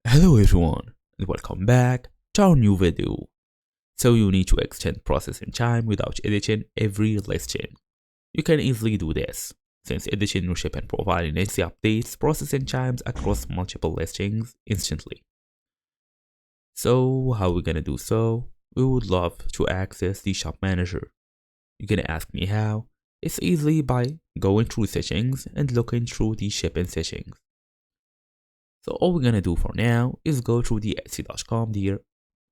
Hello everyone and welcome back to our new video. So you need to extend processing time without editing every listing. You can easily do this, since editing your shipping profile in Etsy updates processing times across multiple listings instantly. So how are we gonna do so? We would love to access the shop manager. You're gonna ask me how? It's easily by going through settings and looking through the shipping settings. So all we're gonna do for now is go through the Etsy.com there,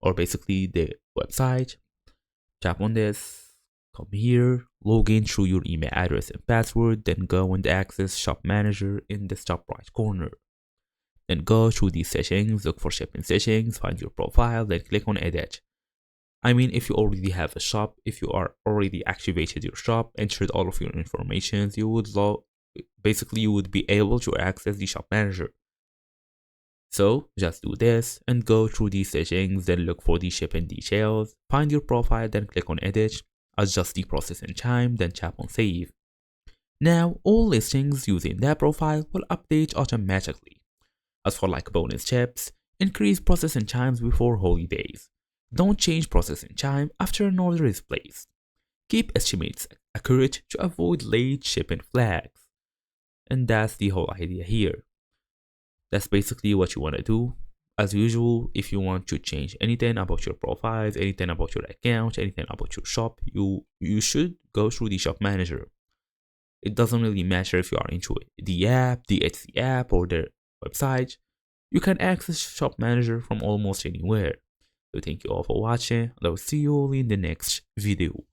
or basically the website. Tap on this, come here, log in through your email address and password, then go and access Shop Manager in the top right corner. Then go through these settings, look for shipping settings, find your profile, then click on edit. I mean, if you already have a shop, if you are already activated your shop, entered all of your information, you would be able to access the Shop Manager. So just do this and go through these settings, then look for the shipping details, find your profile, then click on edit, adjust the processing time, then tap on save. Now all listings using that profile will update automatically. As for like bonus tips, increase processing times before holidays. Don't change processing time after an order is placed. Keep estimates accurate to avoid late shipping flags. And that's the whole idea here. That's basically what you want to do. As usual, if you want to change anything about your profiles, anything about your account, anything about your shop, you should go through the shop manager. It doesn't really matter if you are into the app, the Etsy app, or the website. You can access shop manager from almost anywhere. So thank you all for watching, and I will see you all in the next video.